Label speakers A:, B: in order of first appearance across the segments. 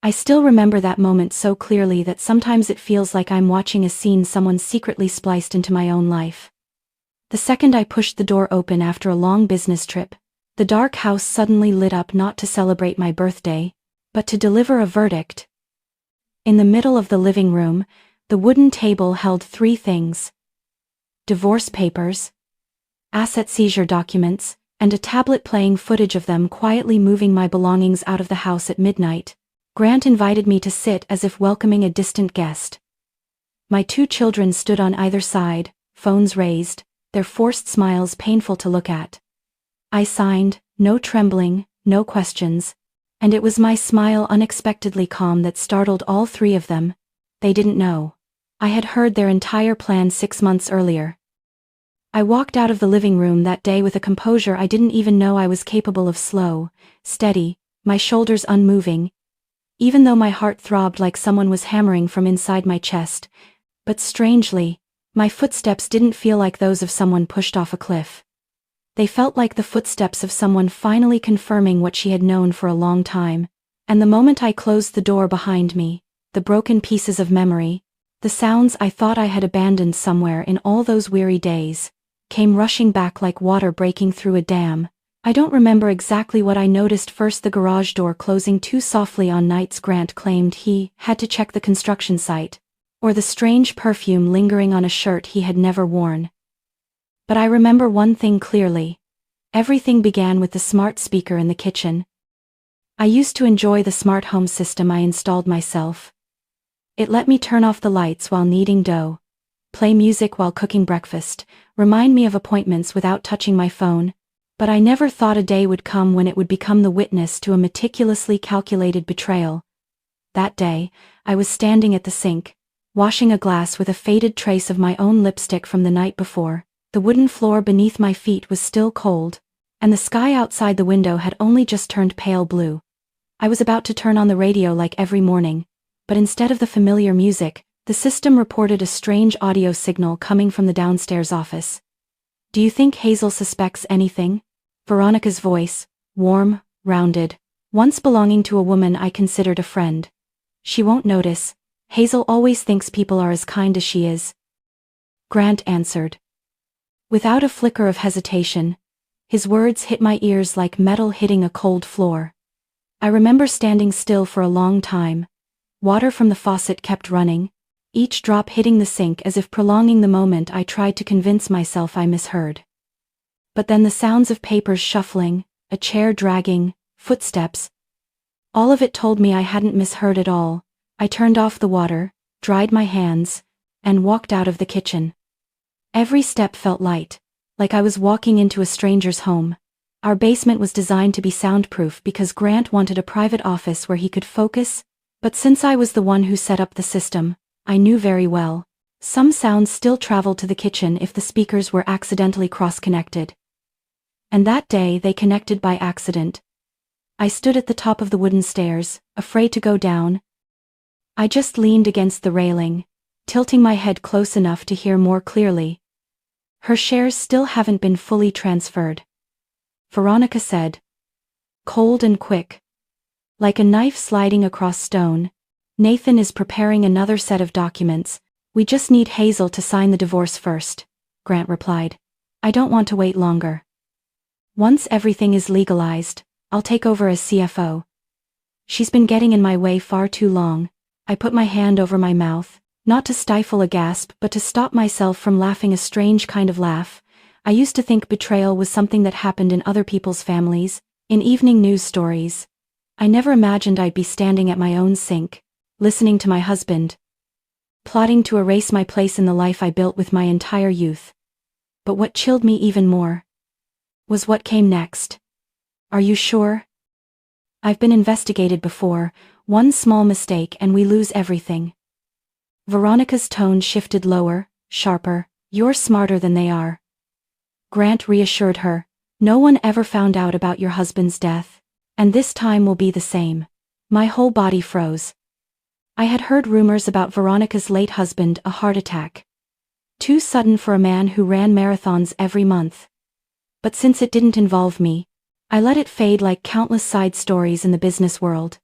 A: I still remember that moment so clearly that sometimes it feels like I'm watching a scene someone secretly spliced into my own life. The second I pushed the door open after a long business trip, the dark house suddenly lit up not to celebrate my birthday, but to deliver a verdict. In the middle of the living room, the wooden table held three things: divorce papers, asset seizure documents, and a tablet playing footage of them quietly moving my belongings out of the house at midnight. Grant invited me to sit as if welcoming a distant guest. My two children stood on either side, phones raised, their forced smiles painful to look at. I signed, no trembling, no questions, and it was my smile unexpectedly calm that startled all three of them. They didn't know. I had heard their entire plan 6 months earlier. I walked out of the living room that day with a composure I didn't even know I was capable of. Slow, steady, my shoulders unmoving, even though my heart throbbed like someone was hammering from inside my chest. But strangely, my footsteps didn't feel like those of someone pushed off a cliff. They felt like the footsteps of someone finally confirming what she had known for a long time. And the moment I closed the door behind me, the broken pieces of memory, the sounds I thought I had abandoned somewhere in all those weary days, came rushing back like water breaking through a dam. I don't remember exactly what I noticed first: the garage door closing too softly on nights Grant claimed he had to check the construction site, or the strange perfume lingering on a shirt he had never worn. But I remember one thing clearly. Everything began with the smart speaker in the kitchen. I used to enjoy the smart home system I installed myself. It let me turn off the lights while kneading dough, play music while cooking breakfast, remind me of appointments without touching my phone. But I never thought a day would come when it would become the witness to a meticulously calculated betrayal. That day, I was standing at the sink, washing a glass with a faded trace of my own lipstick from the night before. The wooden floor beneath my feet was still cold, and the sky outside the window had only just turned pale blue. I was about to turn on the radio like every morning, but instead of the familiar music, the system reported a strange audio signal coming from the downstairs office. "Do you think Hazel suspects anything?" Veronica's voice, warm, rounded, once belonging to a woman I considered a friend. "She won't notice. Hazel always thinks people are as kind as she is," Grant answered. Without a flicker of hesitation, his words hit my ears like metal hitting a cold floor. I remember standing still for a long time. Water from the faucet kept running, each drop hitting the sink as if prolonging the moment I tried to convince myself I misheard. But then the sounds of papers shuffling, a chair dragging, footsteps. All of it told me I hadn't misheard at all. I turned off the water, dried my hands, and walked out of the kitchen. Every step felt light, like I was walking into a stranger's home. Our basement was designed to be soundproof because Grant wanted a private office where he could focus, but since I was the one who set up the system, I knew very well, some sounds still traveled to the kitchen if the speakers were accidentally cross-connected. And that day they connected by accident. I stood at the top of the wooden stairs, afraid to go down. I just leaned against the railing, tilting my head close enough to hear more clearly. "Her shares still haven't been fully transferred," Veronica said. Cold and quick, like a knife sliding across stone. "Nathan is preparing another set of documents. We just need Hazel to sign the divorce first," Grant replied. "I don't want to wait longer. Once everything is legalized, I'll take over as CFO. She's been getting in my way far too long." I put my hand over my mouth, not to stifle a gasp but to stop myself from laughing a strange kind of laugh. I used to think betrayal was something that happened in other people's families, in evening news stories. I never imagined I'd be standing at my own sink, listening to my husband, plotting to erase my place in the life I built with my entire youth. But what chilled me even more was what came next. "Are you sure? I've been investigated before. One small mistake and we lose everything." Veronica's tone shifted lower, sharper. "You're smarter than they are," Grant reassured her. "No one ever found out about your husband's death, and this time will be the same." My whole body froze. I had heard rumors about Veronica's late husband, a heart attack. Too sudden for a man who ran marathons every month. But since it didn't involve me, I let it fade like countless side stories in the business world.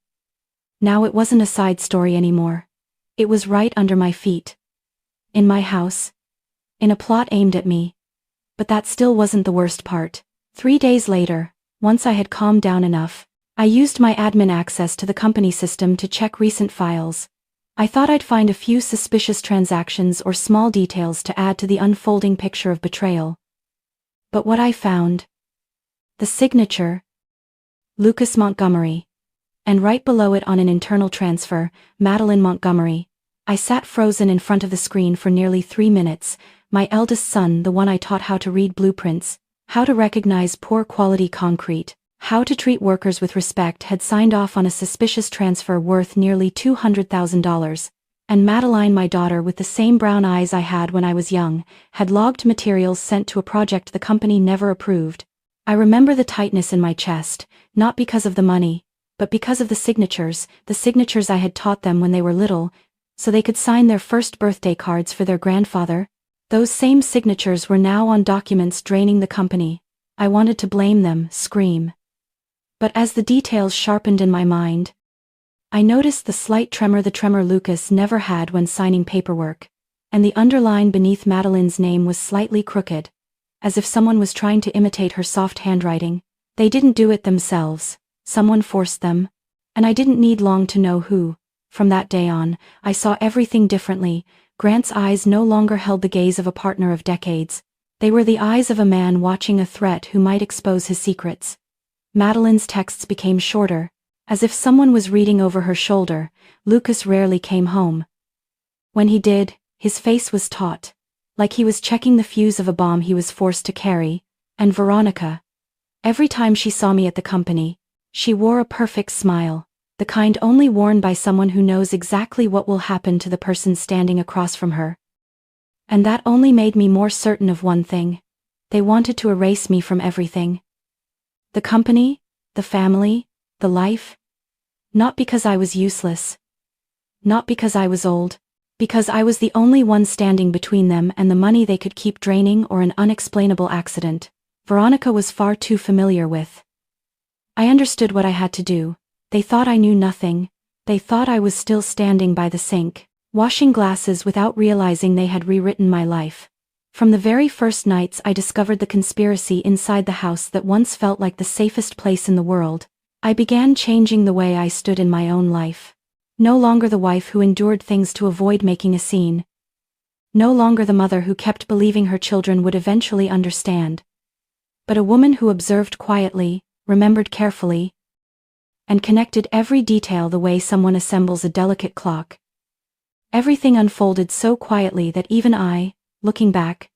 A: Now it wasn't a side story anymore. It was right under my feet. In my house. In a plot aimed at me. But that still wasn't the worst part. 3 days later, once I had calmed down enough, I used my admin access to the company system to check recent files. I thought I'd find a few suspicious transactions or small details to add to the unfolding picture of betrayal. But what I found? The signature. Lucas Montgomery. And right below it on an internal transfer, Madeline Montgomery. I sat frozen in front of the screen for nearly 3 minutes. My eldest son, the one I taught how to read blueprints, how to recognize poor quality concrete, how to treat workers with respect, had signed off on a suspicious transfer worth nearly $200,000. And Madeline, my daughter with the same brown eyes I had when I was young, had logged materials sent to a project the company never approved. I remember the tightness in my chest, not because of the money, but because of the signatures I had taught them when they were little, so they could sign their first birthday cards for their grandfather. Those same signatures were now on documents draining the company. I wanted to blame them, scream. But as the details sharpened in my mind, I noticed the slight tremor, the tremor Lucas never had when signing paperwork, and the underline beneath Madeline's name was slightly crooked, as if someone was trying to imitate her soft handwriting. They didn't do it themselves, someone forced them, and I didn't need long to know who. From that day on, I saw everything differently. Grant's eyes no longer held the gaze of a partner of decades. They were the eyes of a man watching a threat who might expose his secrets. Madeline's texts became shorter, as if someone was reading over her shoulder. Lucas rarely came home. When he did, his face was taut, like he was checking the fuse of a bomb he was forced to carry. And Veronica. Every time she saw me at the company, she wore a perfect smile, the kind only worn by someone who knows exactly what will happen to the person standing across from her. And that only made me more certain of one thing. They wanted to erase me from everything. The company, the family, the life. Not because I was useless. Not because I was old. Because I was the only one standing between them and the money they could keep draining, or an unexplainable accident Veronica was far too familiar with. I understood what I had to do. They thought I knew nothing. They thought I was still standing by the sink, washing glasses without realizing they had rewritten my life. From the very first nights I discovered the conspiracy inside the house that once felt like the safest place in the world, I began changing the way I stood in my own life. No longer the wife who endured things to avoid making a scene. No longer the mother who kept believing her children would eventually understand. But a woman who observed quietly, remembered carefully, and connected every detail the way someone assembles a delicate clock. Everything unfolded so quietly that even I, looking back,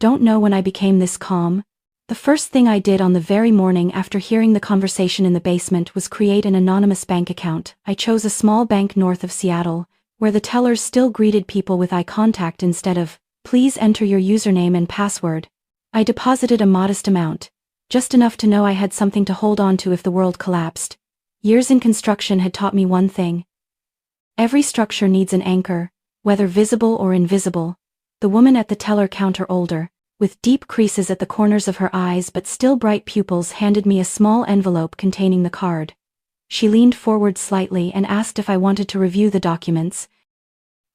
A: don't know when I became this calm. The first thing I did on the very morning after hearing the conversation in the basement was create an anonymous bank account. I chose a small bank north of Seattle, where the tellers still greeted people with eye contact instead of, "Please enter your username and password." I deposited a modest amount, just enough to know I had something to hold on to if the world collapsed. Years in construction had taught me one thing. Every structure needs an anchor, whether visible or invisible. The woman at the teller counter, older, with deep creases at the corners of her eyes but still bright pupils, handed me a small envelope containing the card. She leaned forward slightly and asked if I wanted to review the documents.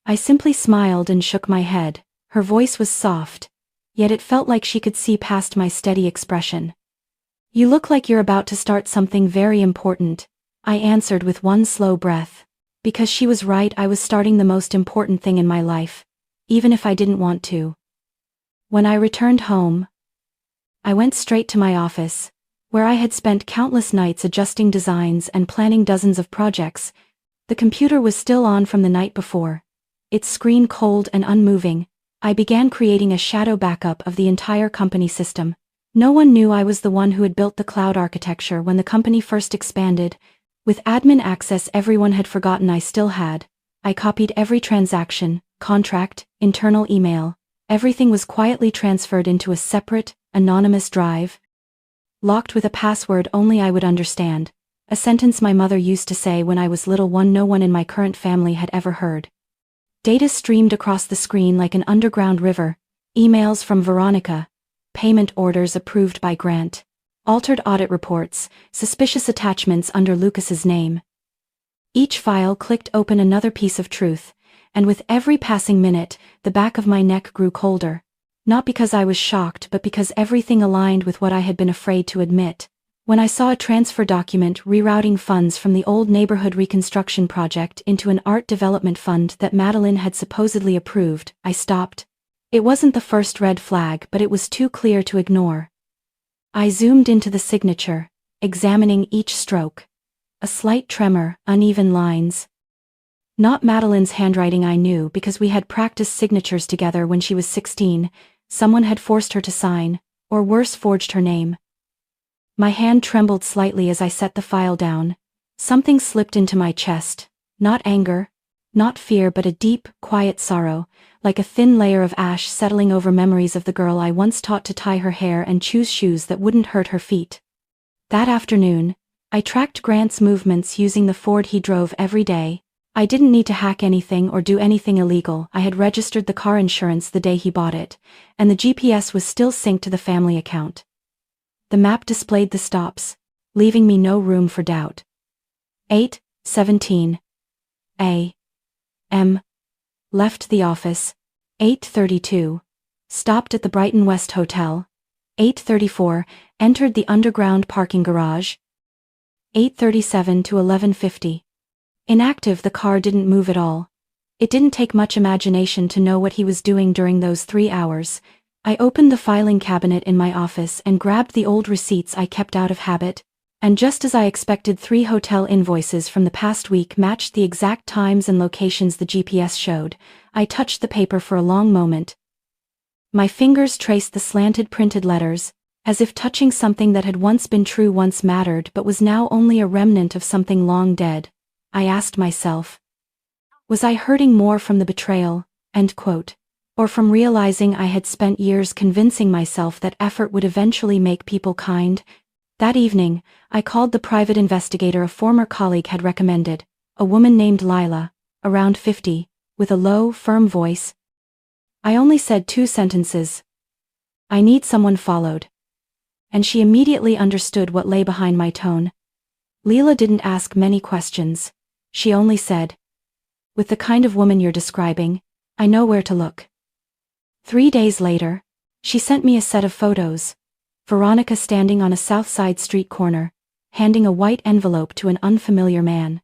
A: I simply smiled and shook my head. Her voice was soft, yet it felt like she could see past my steady expression. "You look like you're about to start something very important," I answered with one slow breath. Because she was right, I was starting the most important thing in my life, even if I didn't want to. When I returned home, I went straight to my office, where I had spent countless nights adjusting designs and planning dozens of projects. The computer was still on from the night before, its screen cold and unmoving. I began creating a shadow backup of the entire company system. No one knew I was the one who had built the cloud architecture when the company first expanded. With admin access everyone had forgotten I still had, I copied every transaction, contract, internal email. Everything was quietly transferred into a separate, anonymous drive, locked with a password only I would understand, a sentence my mother used to say when I was little, one no one in my current family had ever heard. Data streamed across the screen like an underground river, emails from Veronica, payment orders approved by Grant, altered audit reports, suspicious attachments under Lucas's name. Each file clicked open another piece of truth, and with every passing minute, the back of my neck grew colder. Not because I was shocked, but because everything aligned with what I had been afraid to admit. When I saw a transfer document rerouting funds from the old neighborhood reconstruction project into an art development fund that Madeline had supposedly approved, I stopped. It wasn't the first red flag, but it was too clear to ignore. I zoomed into the signature, examining each stroke. A slight tremor, uneven lines. Not Madeline's handwriting, I knew, because we had practiced signatures together when she was 16. Someone had forced her to sign, or worse, forged her name. My hand trembled slightly as I set the file down. Something slipped into my chest. Not anger, not fear, but a deep, quiet sorrow, like a thin layer of ash settling over memories of the girl I once taught to tie her hair and choose shoes that wouldn't hurt her feet. That afternoon, I tracked Grant's movements using the Ford he drove every day. I didn't need to hack anything or do anything illegal. I had registered the car insurance the day he bought it, and the GPS was still synced to the family account. The map displayed the stops, leaving me no room for doubt. 8:17 a.m. Left the office. 8:32. Stopped at the Brighton West Hotel. 8:34. Entered the underground parking garage. 8:37 to 11:50. Inactive, the car didn't move at all. It didn't take much imagination to know what he was doing during those 3 hours. I opened the filing cabinet in my office and grabbed the old receipts I kept out of habit, and just as I expected, 3 hotel invoices from the past week matched the exact times and locations the GPS showed. I touched the paper for a long moment. My fingers traced the slanted printed letters, as if touching something that had once been true, once mattered, but was now only a remnant of something long dead. I asked myself, was I hurting more from the betrayal, end quote, or from realizing I had spent years convincing myself that effort would eventually make people kind? That evening, I called the private investigator a former colleague had recommended, a woman named Lila, around 50, with a low, firm voice. I only said 2 sentences. I need someone followed. And she immediately understood what lay behind my tone. Lila didn't ask many questions. She only said, with the kind of woman you're describing, I know where to look. 3 days later, she sent me a set of photos. Veronica standing on a South Side street corner, handing a white envelope to an unfamiliar man.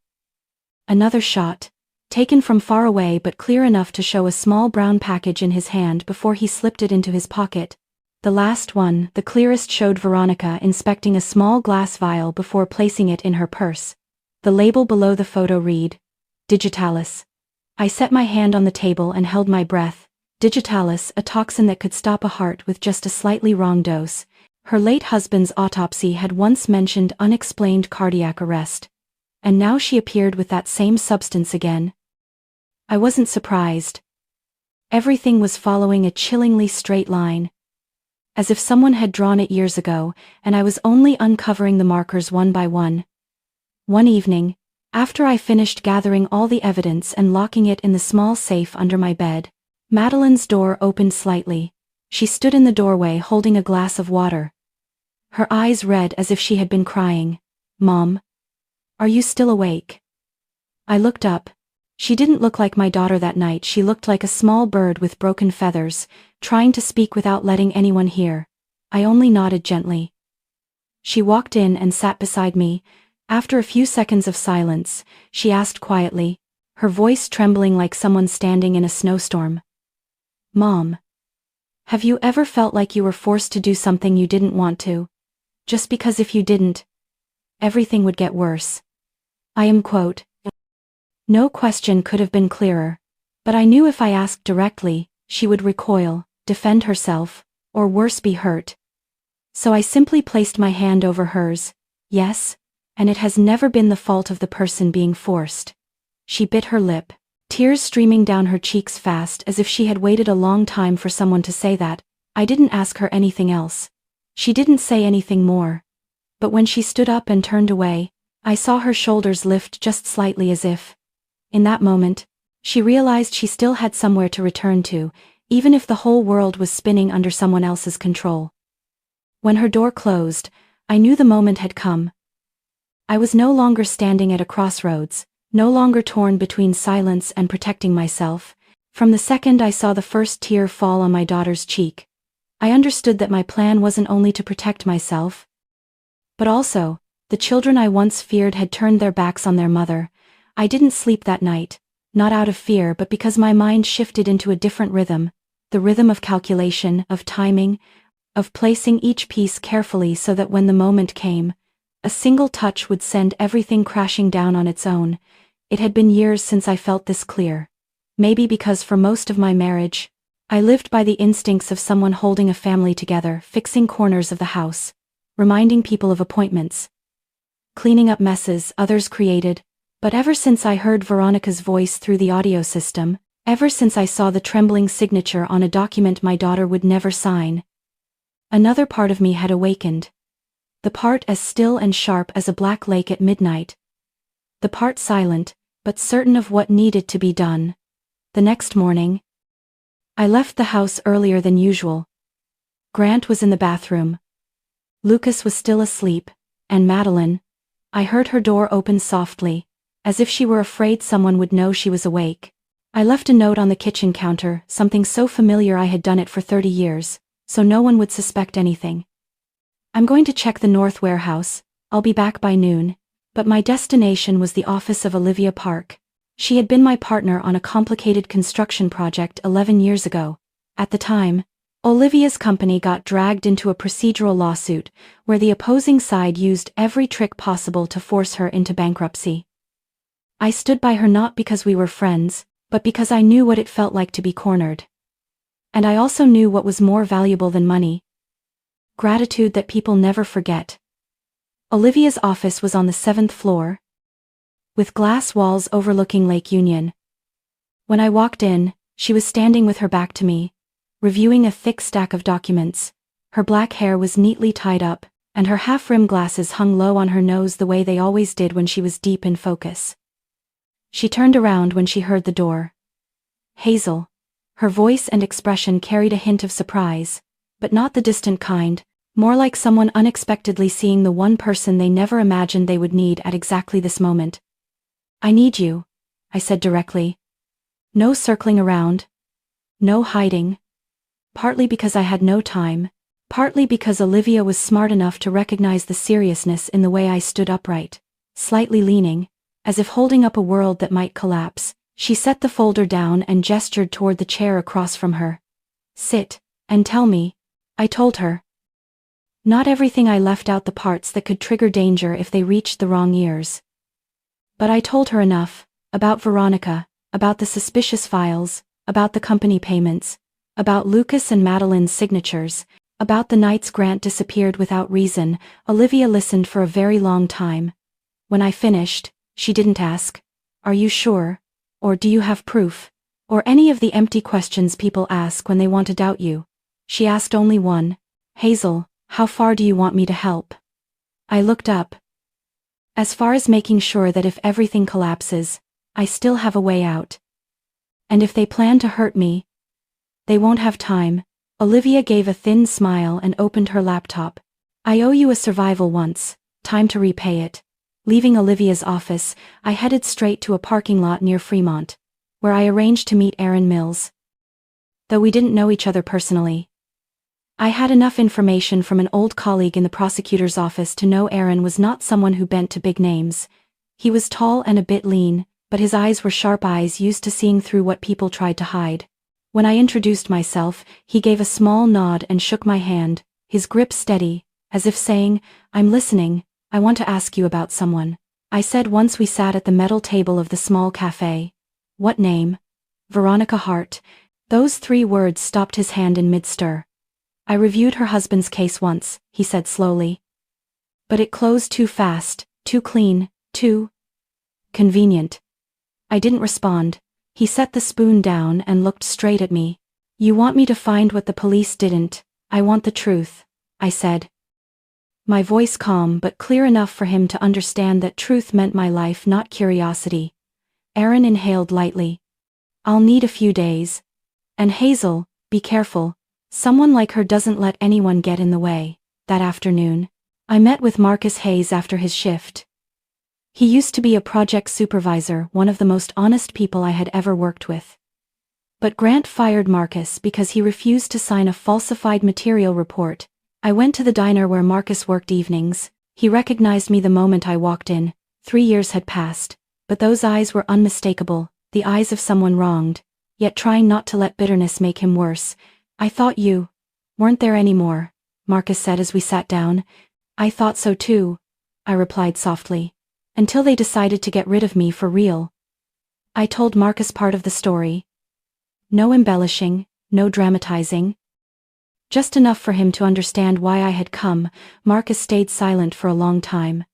A: Another shot, taken from far away but clear enough to show a small brown package in his hand before he slipped it into his pocket. The last one, the clearest, showed Veronica inspecting a small glass vial before placing it in her purse. The label below the photo read, Digitalis. I set my hand on the table and held my breath. Digitalis, a toxin that could stop a heart with just a slightly wrong dose. Her late husband's autopsy had once mentioned unexplained cardiac arrest. And now she appeared with that same substance again. I wasn't surprised. Everything was following a chillingly straight line, as if someone had drawn it years ago, and I was only uncovering the markers one by one. One evening, after I finished gathering all the evidence and locking it in the small safe under my bed, Madeline's door opened slightly. She stood in the doorway holding a glass of water. Her eyes red as if she had been crying. Mom, are you still awake? I looked up. She didn't look like my daughter that night. She looked like a small bird with broken feathers, trying to speak without letting anyone hear. I only nodded gently. She walked in and sat beside me. After a few seconds of silence, she asked quietly, her voice trembling like someone standing in a snowstorm. Mom, have you ever felt like you were forced to do something you didn't want to? Just because if you didn't, everything would get worse. Quote. No question could have been clearer, but I knew if I asked directly, she would recoil, defend herself, or worse, be hurt. So I simply placed my hand over hers. Yes, and it has never been the fault of the person being forced. She bit her lip, tears streaming down her cheeks fast, as if she had waited a long time for someone to say that. I didn't ask her anything else. She didn't say anything more. But when she stood up and turned away, I saw her shoulders lift just slightly, as if, in that moment, she realized she still had somewhere to return to, even if the whole world was spinning under someone else's control. When her door closed, I knew the moment had come. I was no longer standing at a crossroads. no longer torn between silence and protecting myself. From the second I saw the first tear fall on my daughter's cheek, I understood that my plan wasn't only to protect myself, but also, the children I once feared had turned their backs on their mother. I didn't sleep that night, not out of fear but because my mind shifted into a different rhythm, the rhythm of calculation, of timing, of placing each piece carefully so that when the moment came, a single touch would send everything crashing down on its own. It had been years since I felt this clear. Maybe because for most of my marriage, I lived by the instincts of someone holding a family together, fixing corners of the house, reminding people of appointments, cleaning up messes others created. But ever since I heard Veronica's voice through the audio system, ever since I saw the trembling signature on a document my daughter would never sign, another part of me had awakened. The part as still and sharp as a black lake at midnight. The part silent, but certain of what needed to be done. The next morning, I left the house earlier than usual. Grant was in the bathroom. Lucas was still asleep, and Madeline, I heard her door open softly, as if she were afraid someone would know she was awake. I left a note on the kitchen counter, something so familiar I had done it for 30 years, so no one would suspect anything. I'm going to check the North Warehouse, I'll be back by noon, but my destination was the office of Olivia Park. She had been my partner on a complicated construction project 11 years ago. At the time, Olivia's company got dragged into a procedural lawsuit, where the opposing side used every trick possible to force her into bankruptcy. I stood by her not because we were friends, but because I knew what it felt like to be cornered. And I also knew what was more valuable than money. Gratitude that people never forget. Olivia's office was on the 7th floor, with glass walls overlooking Lake Union. When I walked in, she was standing with her back to me, reviewing a thick stack of documents. Her black hair was neatly tied up, and her half-rimmed glasses hung low on her nose the way they always did when she was deep in focus. She turned around when she heard the door. Hazel. Her voice and expression carried a hint of surprise, but not the distant kind, more like someone unexpectedly seeing the one person they never imagined they would need at exactly this moment. I need you, I said directly. No circling around. No hiding. Partly because I had no time, partly because Olivia was smart enough to recognize the seriousness in the way I stood upright, slightly leaning, as if holding up a world that might collapse. She set the folder down and gestured toward the chair across from her. Sit, and tell me, I told her. Not everything. I left out the parts that could trigger danger if they reached the wrong ears. But I told her enough, about Veronica, about the suspicious files, about the company payments, about Lucas and Madeline's signatures, about the nights Grant disappeared without reason. Olivia listened for a very long time. When I finished, she didn't ask, "Are you sure?" or "Do you have proof?" or any of the empty questions people ask when they want to doubt you. She asked only one, "Hazel, how far do you want me to help?" I looked up. As far as making sure that if everything collapses, I still have a way out. And if they plan to hurt me, they won't have time. Olivia gave a thin smile and opened her laptop. I owe you a survival once, time to repay it. Leaving Olivia's office, I headed straight to a parking lot near Fremont, where I arranged to meet Aaron Mills. Though we didn't know each other personally, I had enough information from an old colleague in the prosecutor's office to know Aaron was not someone who bent to big names. He was tall and a bit lean, but his eyes were sharp eyes used to seeing through what people tried to hide. When I introduced myself, he gave a small nod and shook my hand, his grip steady, as if saying, "I'm listening, I want to ask you about someone." I said once we sat at the metal table of the small cafe. "What name?" "Veronica Hart." Those 3 words stopped his hand in mid-stir. "I reviewed her husband's case once," he said slowly. "But it closed too fast, too clean, too convenient." I didn't respond. He set the spoon down and looked straight at me. "You want me to find what the police didn't. I want the truth," I said. My voice calm but clear enough for him to understand that truth meant my life, not curiosity. Aaron inhaled lightly. "I'll need a few days. And Hazel, be careful. Someone like her doesn't let anyone get in the way." That afternoon, I met with Marcus Hayes after his shift. He used to be a project supervisor, one of the most honest people I had ever worked with. But Grant fired Marcus because he refused to sign a falsified material report. I went to the diner where Marcus worked evenings. He recognized me the moment I walked in. 3 years had passed, but those eyes were unmistakable, the eyes of someone wronged, yet trying not to let bitterness make him worse. "I thought you weren't there anymore," Marcus said as we sat down. "I thought so too," I replied softly. "Until they decided to get rid of me for real." I told Marcus part of the story. No embellishing, no dramatizing. Just enough for him to understand why I had come. Marcus stayed silent for a long time.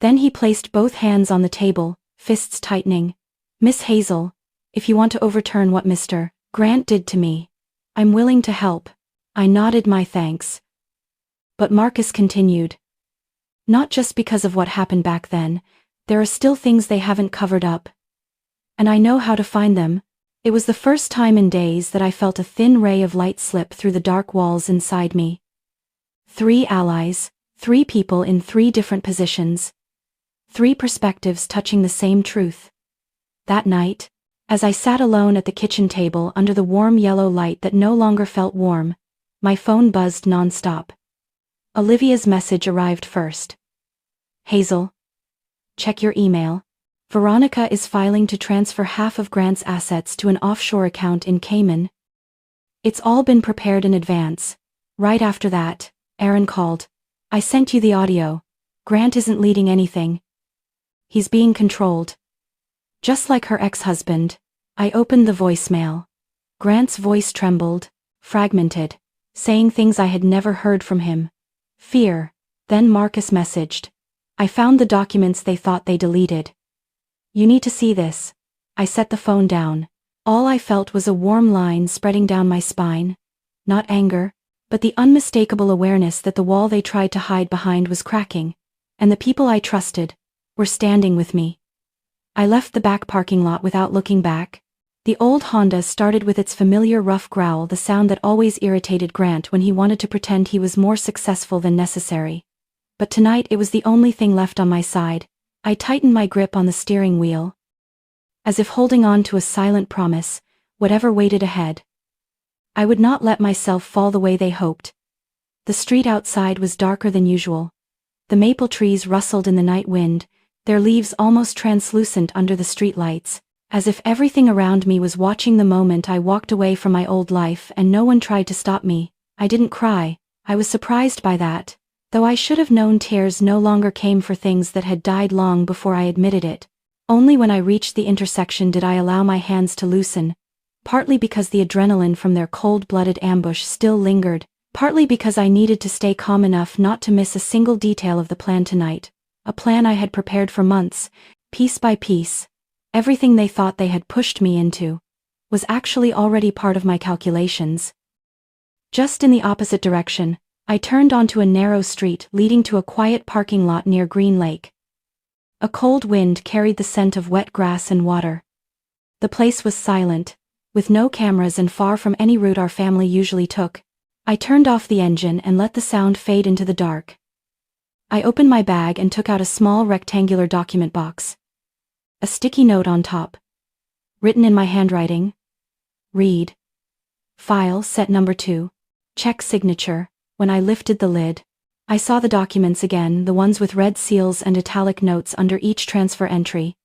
A: Then he placed both hands on the table, fists tightening. "Miss Hazel, if you want to overturn what Mr. Grant did to me, I'm willing to help." I nodded my thanks. But Marcus continued. "Not just because of what happened back then, there are still things they haven't covered up. And I know how to find them." It was the first time in days that I felt a thin ray of light slip through the dark walls inside me. 3 allies, 3 people in 3 different positions. 3 perspectives touching the same truth. That night, as I sat alone at the kitchen table under the warm yellow light that no longer felt warm, my phone buzzed non-stop. Olivia's message arrived first. "Hazel, check your email. Veronica is filing to transfer half of Grant's assets to an offshore account in Cayman. It's all been prepared in advance." Right after that, Aaron called. "I sent you the audio. Grant isn't leading anything. He's being controlled. Just like her ex-husband." I opened the voicemail. Grant's voice trembled, fragmented, saying things I had never heard from him. Fear. Then Marcus messaged. "I found the documents they thought they deleted. You need to see this." I set the phone down. All I felt was a warm line spreading down my spine. Not anger, but the unmistakable awareness that the wall they tried to hide behind was cracking, and the people I trusted were standing with me. I left the back parking lot without looking back. The old Honda started with its familiar rough growl, the sound that always irritated Grant when he wanted to pretend he was more successful than necessary. But tonight it was the only thing left on my side. I tightened my grip on the steering wheel, as if holding on to a silent promise, whatever waited ahead. I would not let myself fall the way they hoped. The street outside was darker than usual. The maple trees rustled in the night wind, their leaves almost translucent under the street lights, as if everything around me was watching the moment I walked away from my old life, and no one tried to stop me. I didn't cry. I was surprised by that. Though I should have known tears no longer came for things that had died long before I admitted it. Only when I reached the intersection did I allow my hands to loosen, partly because the adrenaline from their cold-blooded ambush still lingered, partly because I needed to stay calm enough not to miss a single detail of the plan tonight, a plan I had prepared for months, piece by piece. Everything they thought they had pushed me into was actually already part of my calculations. Just in the opposite direction, I turned onto a narrow street leading to a quiet parking lot near Green Lake. A cold wind carried the scent of wet grass and water. The place was silent, with no cameras and far from any route our family usually took. I turned off the engine and let the sound fade into the dark. I opened my bag and took out a small rectangular document box. A sticky note on top. Written in my handwriting. Read. File set number 2. Check signature. When I lifted the lid, I saw the documents again, the ones with red seals and italic notes under each transfer entry.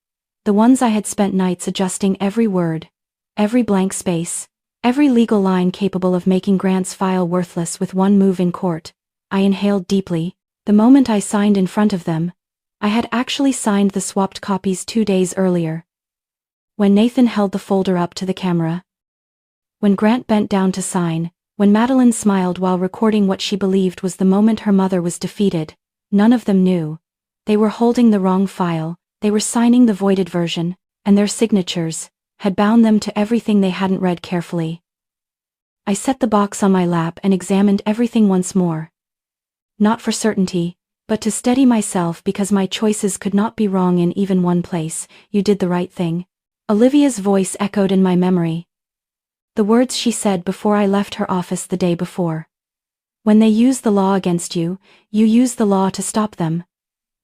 A: The ones I had spent nights adjusting every word, every blank space, every legal line capable of making Grant's file worthless with one move in court. I inhaled deeply. The moment I signed in front of them, I had actually signed the swapped copies 2 days earlier. When Nathan held the folder up to the camera. When Grant bent down to sign. When Madeline smiled while recording what she believed was the moment her mother was defeated. None of them knew. They were holding the wrong file, they were signing the voided version, and their signatures had bound them to everything they hadn't read carefully. I set the box on my lap and examined everything once more. Not for certainty, but to steady myself because my choices could not be wrong in even one place. "You did the right thing." Olivia's voice echoed in my memory. The words she said before I left her office the day before. "When they use the law against you, you use the law to stop them.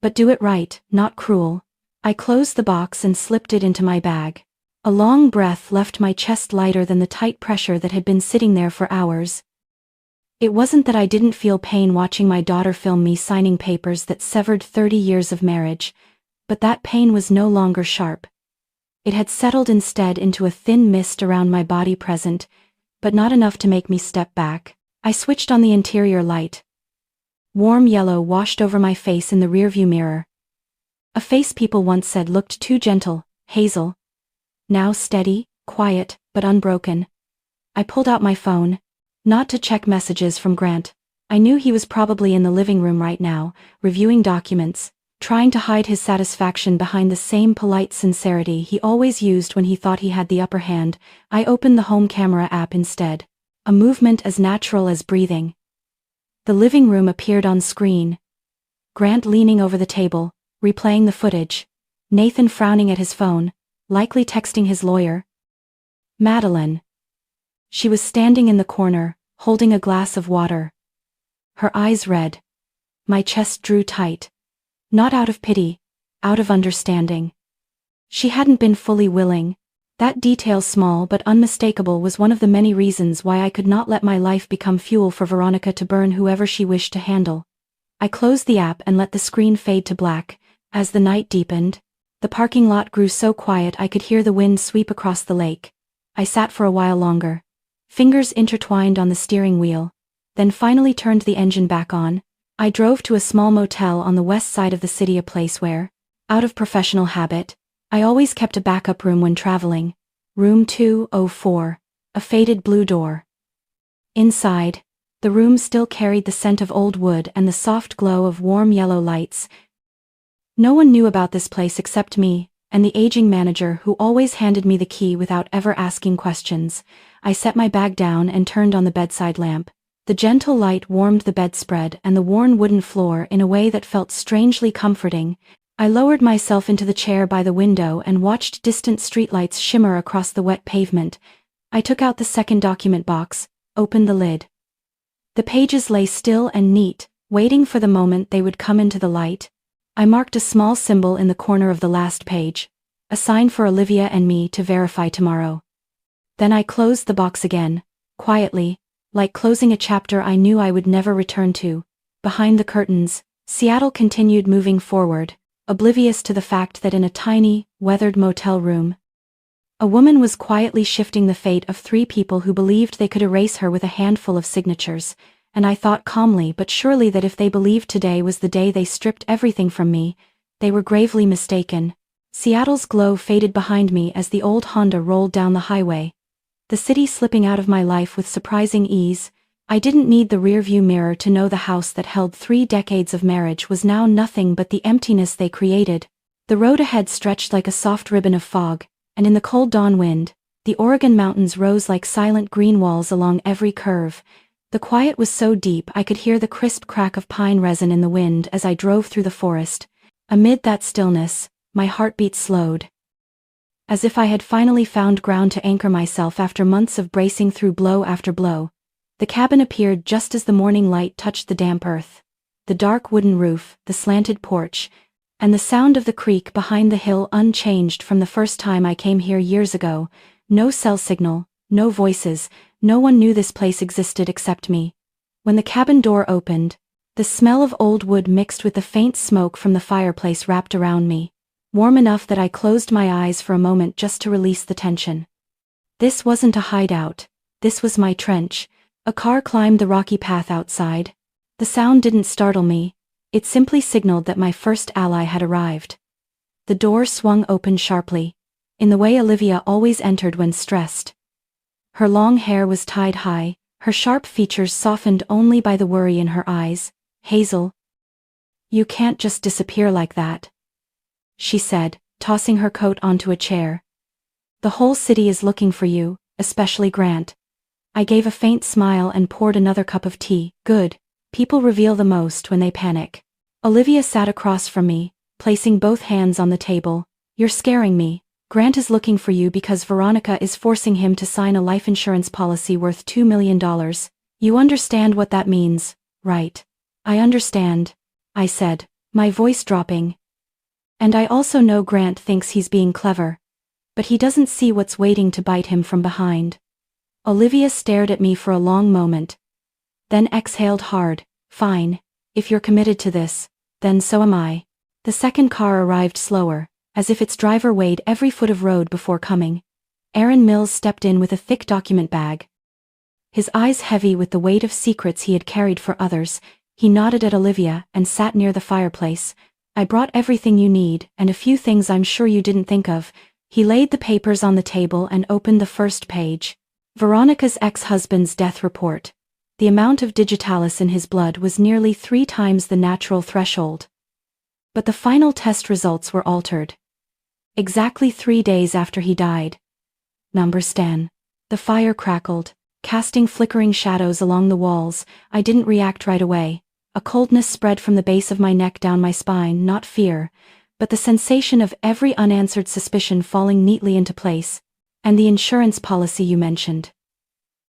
A: But do it right, not cruel. I closed the box and slipped it into my bag. A long breath left my chest lighter than the tight pressure that had been sitting there for hours. It wasn't that I didn't feel pain watching my daughter film me signing papers that severed 30 years of marriage, but that pain was no longer sharp. It had settled instead into a thin mist around my body, present, but not enough to make me step back. I switched on the interior light. Warm yellow washed over my face in the rearview mirror. A face people once said looked too gentle, Hazel. Now steady, quiet, but unbroken. I pulled out my phone. Not to check messages from Grant. I knew he was probably in the living room right now, reviewing documents, trying to hide his satisfaction behind the same polite sincerity he always used when he thought he had the upper hand. I opened the home camera app instead. A movement as natural as breathing. The living room appeared on screen. Grant leaning over the table, replaying the footage. Nathan frowning at his phone, likely texting his lawyer. Madeline. She was standing in the corner, holding a glass of water. Her eyes red. My chest drew tight. Not out of pity, out of understanding. She hadn't been fully willing. That detail, small but unmistakable, was one of the many reasons why I could not let my life become fuel for Veronica to burn whoever she wished to handle. I closed the app and let the screen fade to black. As the night deepened, the parking lot grew so quiet I could hear the wind sweep across the lake. I sat for a while longer. Fingers intertwined on the steering wheel, then finally turned the engine back on. I drove to a small motel on the west side of the city, a place where, out of professional habit, I always kept a backup room when traveling. Room 204, a faded blue door. Inside, the room still carried the scent of old wood and the soft glow of warm yellow lights. No one knew about this place except me, and the aging manager who always handed me the key without ever asking questions. I set my bag down and turned on the bedside lamp. The gentle light warmed the bedspread and the worn wooden floor in a way that felt strangely comforting. I lowered myself into the chair by the window and watched distant streetlights shimmer across the wet pavement. I took out the second document box, opened the lid. The pages lay still and neat, waiting for the moment they would come into the light. I marked a small symbol in the corner of the last page, a sign for Olivia and me to verify tomorrow. Then I closed the box again, quietly, like closing a chapter I knew I would never return to. Behind the curtains, Seattle continued moving forward, oblivious to the fact that in a tiny, weathered motel room, a woman was quietly shifting the fate of 3 people who believed they could erase her with a handful of signatures. And I thought calmly but surely that if they believed today was the day they stripped everything from me, they were gravely mistaken. Seattle's glow faded behind me as the old Honda rolled down the highway. The city slipping out of my life with surprising ease. I didn't need the rearview mirror to know the house that held 3 decades of marriage was now nothing but the emptiness they created. The road ahead stretched like a soft ribbon of fog, and in the cold dawn wind, the Oregon mountains rose like silent green walls along every curve. The quiet was so deep I could hear the crisp crack of pine resin in the wind as I drove through the forest. Amid that stillness, my heartbeat slowed. As if I had finally found ground to anchor myself after months of bracing through blow after blow. The cabin appeared just as the morning light touched the damp earth. The dark wooden roof, the slanted porch, and the sound of the creek behind the hill unchanged from the first time I came here years ago. No cell signal, no voices. No one knew this place existed except me. When the cabin door opened, the smell of old wood mixed with the faint smoke from the fireplace wrapped around me, warm enough that I closed my eyes for a moment just to release the tension. This wasn't a hideout. This was my trench. A car climbed the rocky path outside. The sound didn't startle me. It simply signaled that my first ally had arrived. The door swung open sharply, in the way Olivia always entered when stressed. Her long hair was tied high, her sharp features softened only by the worry in her eyes. "Hazel, you can't just disappear like that," she said, tossing her coat onto a chair. "The whole city is looking for you, especially Grant." I gave a faint smile and poured another cup of tea. Good. People reveal the most when they panic. Olivia sat across from me, placing both hands on the table. "You're scaring me. Grant is looking for you because Veronica is forcing him to sign a life insurance policy worth $2 million. You understand what that means, right?" "I understand," I said, my voice dropping. And I also know Grant thinks he's being clever, but he doesn't see what's waiting to bite him from behind. Olivia stared at me for a long moment, then exhaled hard. Fine, if you're committed to this, then so am I. The second car arrived slower, as if its driver weighed every foot of road before coming. Aaron Mills stepped in with a thick document bag. His eyes heavy with the weight of secrets he had carried for others, he nodded at Olivia and sat near the fireplace. I brought everything you need, and a few things I'm sure you didn't think of. He laid the papers on the table and opened the first page. Veronica's ex-husband's death report. The amount of digitalis in his blood was nearly 3 times the natural threshold. But the final test results were altered. Exactly 3 days after he died. Number Stan. The fire crackled, casting flickering shadows along the walls. I didn't react right away. A coldness spread from the base of my neck down my spine, not fear, but the sensation of every unanswered suspicion falling neatly into place. And the insurance policy you mentioned.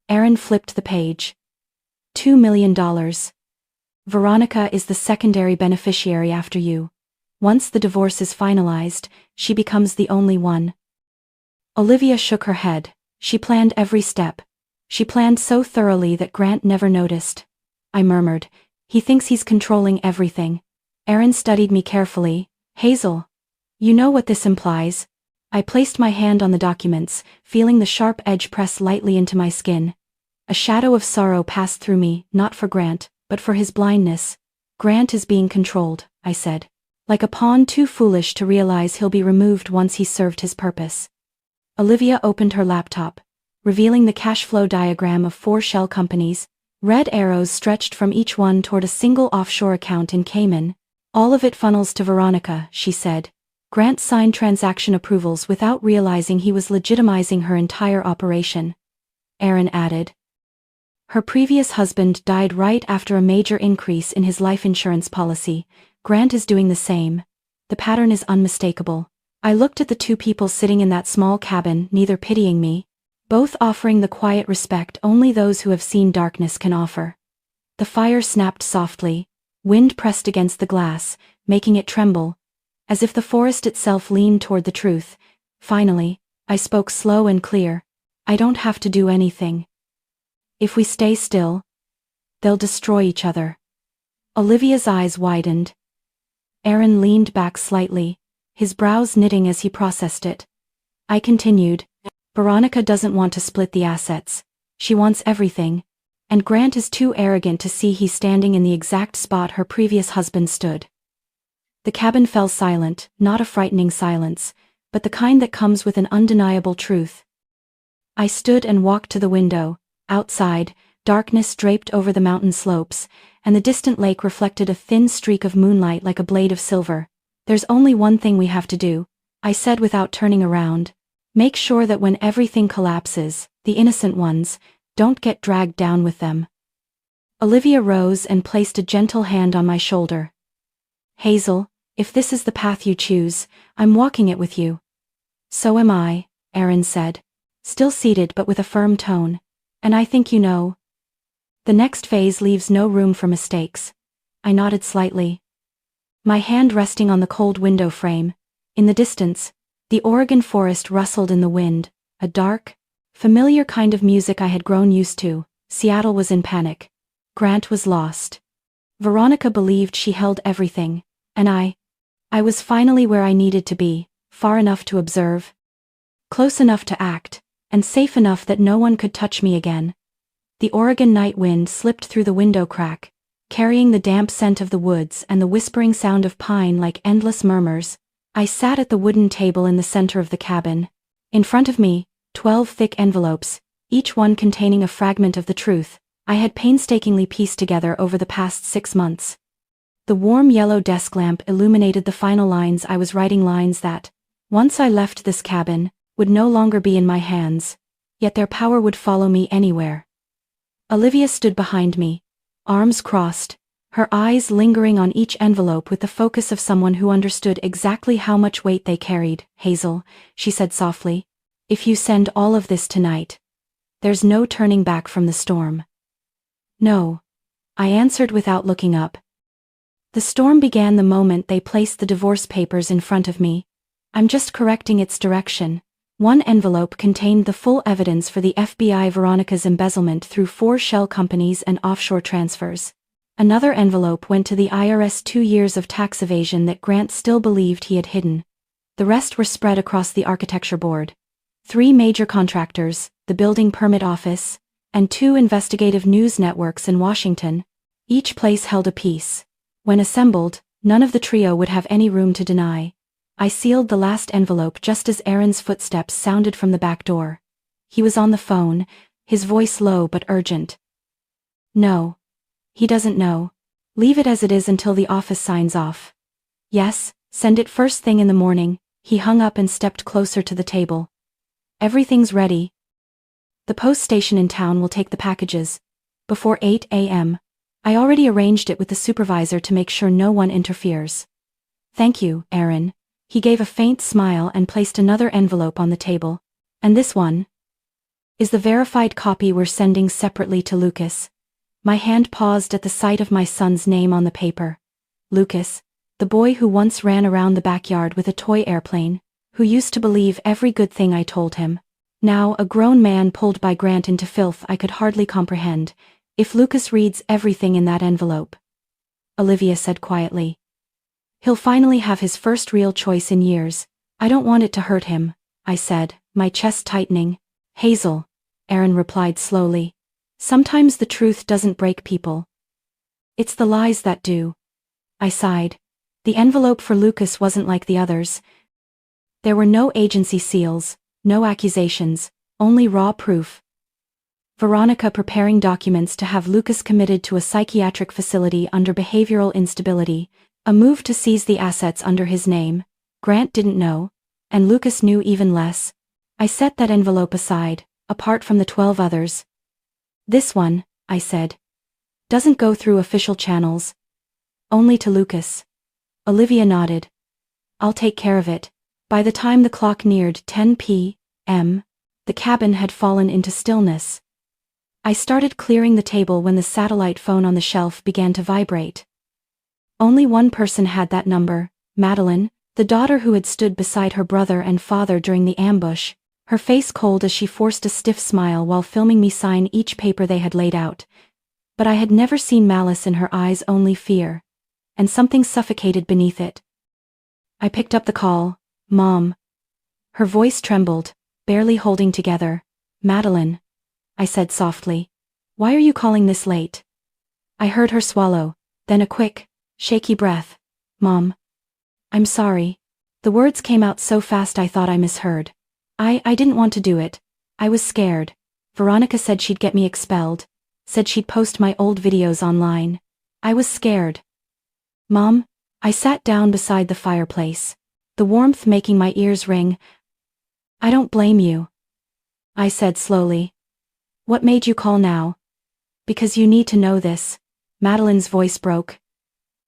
A: Aaron flipped the page. $2 million. Veronica is the secondary beneficiary after you. Once the divorce is finalized, she becomes the only one. Olivia shook her head. She planned every step. She planned so thoroughly that Grant never noticed. I murmured. He thinks he's controlling everything. Aaron studied me carefully. Hazel. You know what this implies. I placed my hand on the documents, feeling the sharp edge press lightly into my skin. A shadow of sorrow passed through me, not for Grant, but for his blindness. Grant is being controlled, I said. Like a pawn too foolish to realize he'll be removed once he's served his purpose. Olivia opened her laptop, revealing the cash flow diagram of 4 shell companies. Red arrows stretched from each one toward a single offshore account in Cayman. All of it funnels to Veronica, she said. Grant signed transaction approvals without realizing he was legitimizing her entire operation. Aaron added. Her previous husband died right after a major increase in his life insurance policy. Grant is doing the same. The pattern is unmistakable. I looked at the 2 people sitting in that small cabin, neither pitying me, both offering the quiet respect only those who have seen darkness can offer. The fire snapped softly. Wind pressed against the glass, making it tremble, as if the forest itself leaned toward the truth. Finally, I spoke slow and clear. I don't have to do anything. If we stay still, they'll destroy each other. Olivia's eyes widened. Aaron leaned back slightly, his brows knitting as he processed it. I continued. Veronica doesn't want to split the assets. She wants everything. And Grant is too arrogant to see he's standing in the exact spot her previous husband stood. The cabin fell silent, not a frightening silence, but the kind that comes with an undeniable truth. I stood and walked to the window. Outside, darkness draped over the mountain slopes, and the distant lake reflected a thin streak of moonlight like a blade of silver. There's only one thing we have to do, I said without turning around. Make sure that when everything collapses, the innocent ones don't get dragged down with them. Olivia rose and placed a gentle hand on my shoulder. Hazel, if this is the path you choose, I'm walking it with you. So am I, Aaron said, still seated but with a firm tone. And I think you know. The next phase leaves no room for mistakes. I nodded slightly. My hand resting on the cold window frame. In the distance, the Oregon forest rustled in the wind, a dark, familiar kind of music I had grown used to. Seattle was in panic. Grant was lost. Veronica believed she held everything, and I was finally where I needed to be, far enough to observe, close enough to act, and safe enough that no one could touch me again. The Oregon night wind slipped through the window crack, carrying the damp scent of the woods and the whispering sound of pine like endless murmurs. I sat at the wooden table in the center of the cabin. In front of me, 12 thick envelopes, each one containing a fragment of the truth I had painstakingly pieced together over the past 6 months. The warm yellow desk lamp illuminated the final lines I was writing, lines that, once I left this cabin, would no longer be in my hands, yet their power would follow me anywhere. Olivia stood behind me, arms crossed, her eyes lingering on each envelope with the focus of someone who understood exactly how much weight they carried. Hazel, she said softly, if you send all of this tonight, there's no turning back from the storm. No, I answered without looking up. The storm began the moment they placed the divorce papers in front of me. I'm just correcting its direction. One envelope contained the full evidence for the FBI Veronica's embezzlement through 4 shell companies and offshore transfers. Another envelope went to the IRS 2 years of tax evasion that Grant still believed he had hidden. The rest were spread across the architecture board. 3 major contractors, the building permit office, and 2 investigative news networks in Washington. Each place held a piece. When assembled, none of the trio would have any room to deny. I sealed the last envelope just as Aaron's footsteps sounded from the back door. He was on the phone, his voice low but urgent. No. He doesn't know. Leave it as it is until the office signs off. Yes, send it first thing in the morning. He hung up and stepped closer to the table. Everything's ready. The post station in town will take the packages. Before 8 a.m. I already arranged it with the supervisor to make sure no one interferes. Thank you, Aaron. He gave a faint smile and placed another envelope on the table. And this one is the verified copy we're sending separately to Lucas. My hand paused at the sight of my son's name on the paper. Lucas, the boy who once ran around the backyard with a toy airplane, who used to believe every good thing I told him. Now a grown man pulled by Grant into filth I could hardly comprehend. If Lucas reads everything in that envelope, Olivia said quietly, he'll finally have his first real choice in years. I don't want it to hurt him, I said, my chest tightening. Hazel, Aaron replied slowly. Sometimes the truth doesn't break people. It's the lies that do. I sighed. The envelope for Lucas wasn't like the others. There were no agency seals, no accusations, only raw proof. Veronica preparing documents to have Lucas committed to a psychiatric facility under behavioral instability, a move to seize the assets under his name. Grant didn't know, and Lucas knew even less. I set that envelope aside, apart from the 12 others. This one, I said, doesn't go through official channels. Only to Lucas. Olivia nodded. I'll take care of it. By the time the clock neared 10 p.m., the cabin had fallen into stillness. I started clearing the table when the satellite phone on the shelf began to vibrate. Only one person had that number, Madeline, the daughter who had stood beside her brother and father during the ambush, her face cold as she forced a stiff smile while filming me sign each paper they had laid out. But I had never seen malice in her eyes, only fear. And something suffocated beneath it. I picked up the call. Mom. Her voice trembled, barely holding together. Madeline, I said softly. Why are you calling this late? I heard her swallow, then a quick, shaky breath. Mom. I'm sorry. The words came out so fast I thought I misheard. I didn't want to do it. I was scared. Veronica said she'd get me expelled. Said she'd post my old videos online. I was scared. Mom, I sat down beside the fireplace, the warmth making my ears ring. I don't blame you, I said slowly. What made you call now? Because you need to know this. Madeline's voice broke.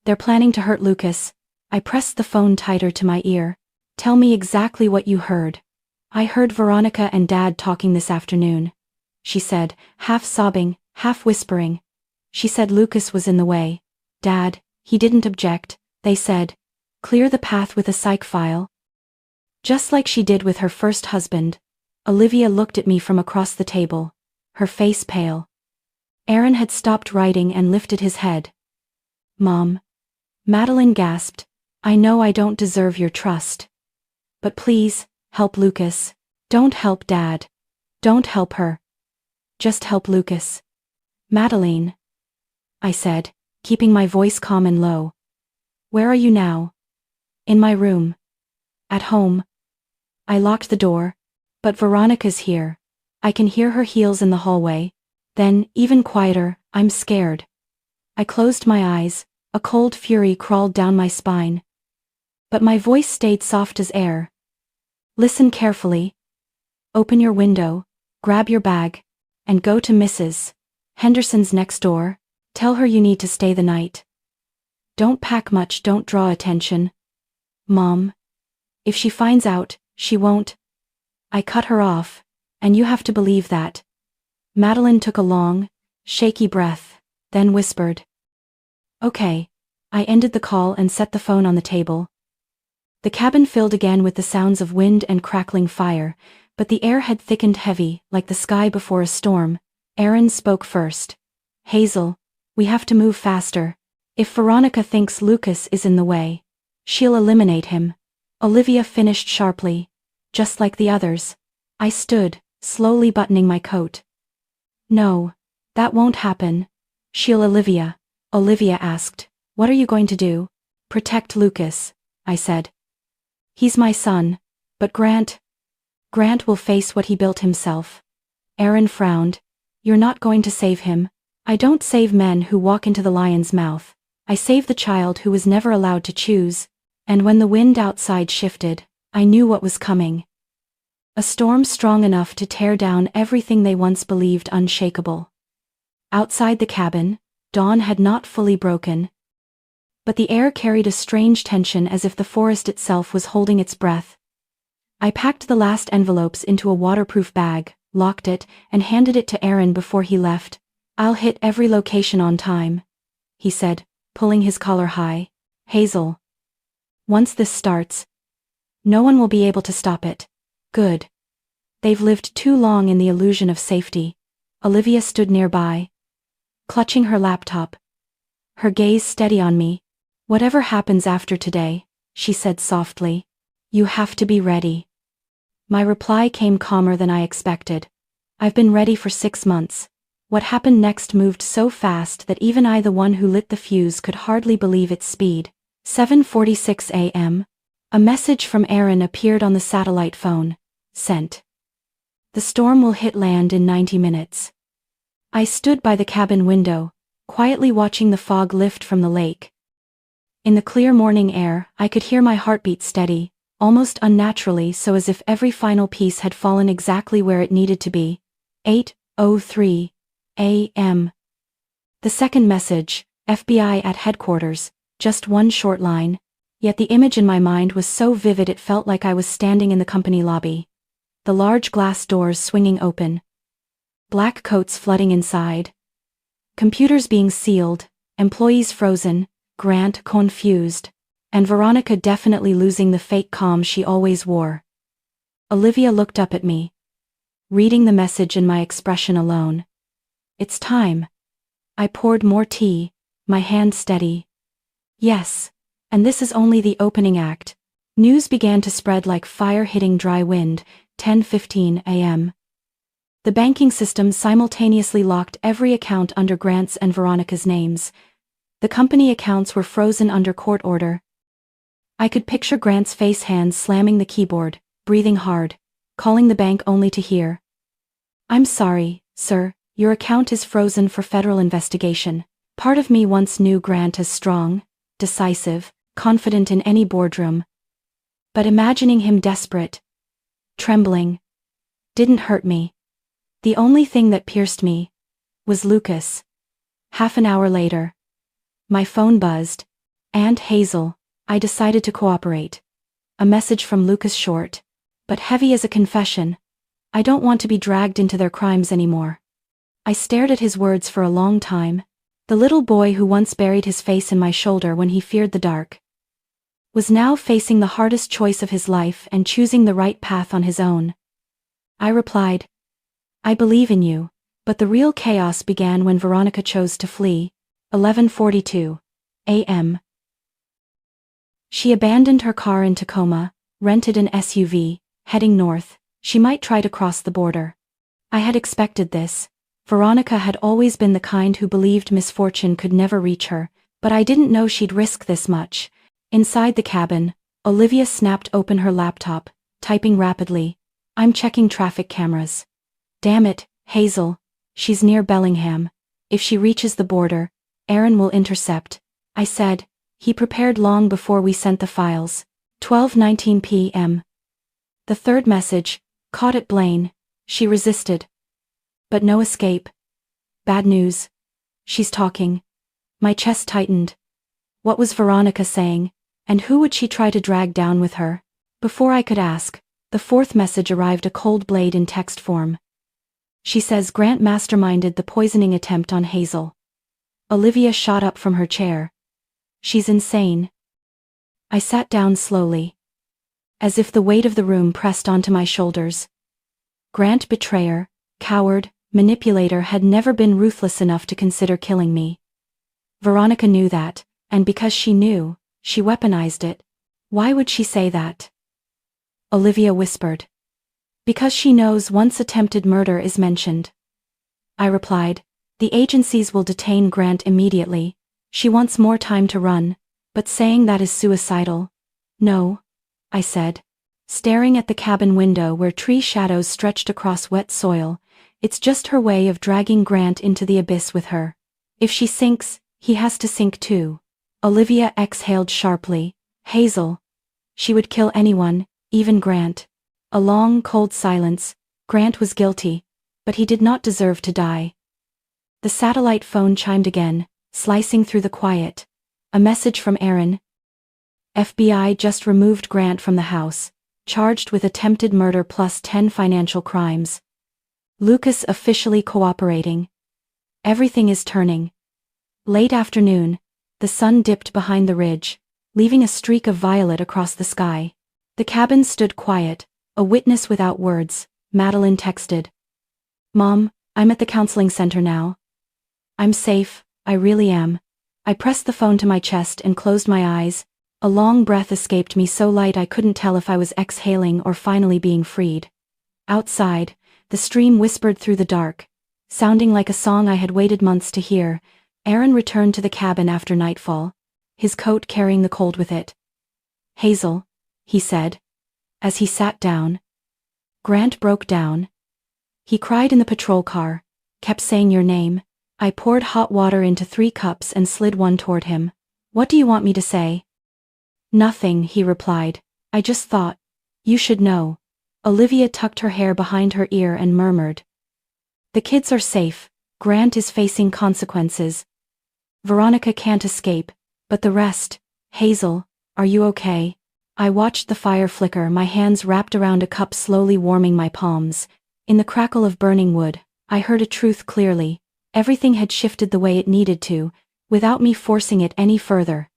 A: They're planning to hurt Lucas. I pressed the phone tighter to my ear. Tell me exactly what you heard. I heard Veronica and Dad talking this afternoon, she said, half sobbing, half whispering. She said Lucas was in the way. Dad, he didn't object, they said. Clear the path with a psych file. Just like she did with her first husband. Olivia looked at me from across the table, her face pale. Aaron had stopped writing and lifted his head. Mom. Madeline gasped. I know I don't deserve your trust. But please, help Lucas. Don't help Dad. Don't help her. Just help Lucas. Madeline, I said, keeping my voice calm and low. Where are you now? In my room. At home. I locked the door. But Veronica's here. I can hear her heels in the hallway. Then, even quieter, I'm scared. I closed my eyes, a cold fury crawled down my spine. But my voice stayed soft as air. Listen carefully. Open your window, grab your bag, and go to Mrs. Henderson's next door. Tell her you need to stay the night. Don't pack much, don't draw attention. Mom. If she finds out, she won't. I cut her off, and you have to believe that. Madeline took a long, shaky breath, then whispered. Okay. I ended the call and set the phone on the table. The cabin filled again with the sounds of wind and crackling fire, but the air had thickened heavy, like the sky before a storm. Aaron spoke first. Hazel, we have to move faster. If Veronica thinks Lucas is in the way, she'll eliminate him. Olivia finished sharply. Just like the others. I stood, slowly buttoning my coat. No, that won't happen. Olivia asked. What are you going to do? Protect Lucas, I said. He's my son, but Grant will face what he built himself. Aaron frowned. You're not going to save him. I don't save men who walk into the lion's mouth. I save the child who was never allowed to choose. And when the wind outside shifted, I knew what was coming. A storm strong enough to tear down everything they once believed unshakable. Outside the cabin, dawn had not fully broken, but the air carried a strange tension as if the forest itself was holding its breath. I packed the last envelopes into a waterproof bag, locked it, and handed it to Aaron before he left. I'll hit every location on time, he said, pulling his collar high. Hazel. Once this starts, no one will be able to stop it. Good. They've lived too long in the illusion of safety. Olivia stood nearby, clutching her laptop, her gaze steady on me. Whatever happens after today, she said softly, you have to be ready. My reply came calmer than I expected. I've been ready for 6 months. What happened next moved so fast that even I, the one who lit the fuse, could hardly believe its speed. 7:46 a.m. A message from Aaron appeared on the satellite phone. Sent. The storm will hit land in 90 minutes. I stood by the cabin window, quietly watching the fog lift from the lake. In the clear morning air, I could hear my heartbeat steady, almost unnaturally, so as if every final piece had fallen exactly where it needed to be. 8:03 a.m. The second message, FBI at headquarters, just one short line, yet the image in my mind was so vivid it felt like I was standing in the company lobby. The large glass doors swinging open. Black coats flooding inside. Computers being sealed, employees frozen, Grant confused, and Veronica definitely losing the fake calm she always wore. Olivia looked up at me, reading the message in my expression alone. It's time. I poured more tea, my hand steady. Yes, and this is only the opening act. News began to spread like fire hitting dry wind. 10:15 a.m. The banking system simultaneously locked every account under Grant's and Veronica's names. The company accounts were frozen under court order. I could picture Grant's face, hands slamming the keyboard, breathing hard, calling the bank only to hear, I'm sorry, sir, your account is frozen for federal investigation. Part of me once knew Grant as strong, decisive, confident in any boardroom. But imagining him desperate, trembling, didn't hurt me. The only thing that pierced me was Lucas. Half an hour later, my phone buzzed. Aunt Hazel, I decided to cooperate. A message from Lucas, short, but heavy as a confession. I don't want to be dragged into their crimes anymore. I stared at his words for a long time. The little boy who once buried his face in my shoulder when he feared the dark was now facing the hardest choice of his life and choosing the right path on his own. I replied, I believe in you, but the real chaos began when Veronica chose to flee. 11:42 a.m. She abandoned her car in Tacoma, rented an SUV, heading north. She might try to cross the border. I had expected this. Veronica had always been the kind who believed misfortune could never reach her, but I didn't know she'd risk this much. Inside the cabin, Olivia snapped open her laptop, typing rapidly. I'm checking traffic cameras. Damn it, Hazel. She's near Bellingham. If she reaches the border, Aaron will intercept. I said. He prepared long before we sent the files. 12:19 p.m. The third message, caught at Blaine. She resisted. But no escape. Bad news. She's talking. My chest tightened. What was Veronica saying, and who would she try to drag down with her? Before I could ask, the fourth message arrived, a cold blade in text form. She says Grant masterminded the poisoning attempt on Hazel. Olivia shot up from her chair. She's insane. I sat down slowly, as if the weight of the room pressed onto my shoulders. Grant, betrayer, coward, manipulator, had never been ruthless enough to consider killing me. Veronica knew that, and because she knew, she weaponized it. Why would she say that? Olivia whispered. Because she knows once attempted murder is mentioned. I replied, the agencies will detain Grant immediately. She wants more time to run, but saying that is suicidal. No, I said, staring at the cabin window where tree shadows stretched across wet soil. It's just her way of dragging Grant into the abyss with her. If she sinks, he has to sink too. Olivia exhaled sharply. Hazel. She would kill anyone, even Grant. A long, cold silence. Grant was guilty, but he did not deserve to die. The satellite phone chimed again, slicing through the quiet. A message from Aaron. FBI just removed Grant from the house, charged with attempted murder plus 10 financial crimes. Lucas officially cooperating. Everything is turning. Late afternoon, the sun dipped behind the ridge, leaving a streak of violet across the sky. The cabin stood quiet, a witness without words. Madeline texted. Mom, I'm at the counseling center now. I'm safe, I really am. I pressed the phone to my chest and closed my eyes. A long breath escaped me so light I couldn't tell if I was exhaling or finally being freed. Outside, the stream whispered through the dark, sounding like a song I had waited months to hear. Aaron returned to the cabin after nightfall, his coat carrying the cold with it. Hazel, he said, as he sat down. Grant broke down. He cried in the patrol car, kept saying your name. I poured hot water into 3 cups and slid one toward him. What do you want me to say? Nothing, he replied. I just thought. You should know. Olivia tucked her hair behind her ear and murmured. The kids are safe. Grant is facing consequences. Veronica can't escape, but the rest. Hazel, are you okay? I watched the fire flicker, my hands wrapped around a cup slowly warming my palms. In the crackle of burning wood, I heard a truth clearly. Everything had shifted the way it needed to, without me forcing it any further.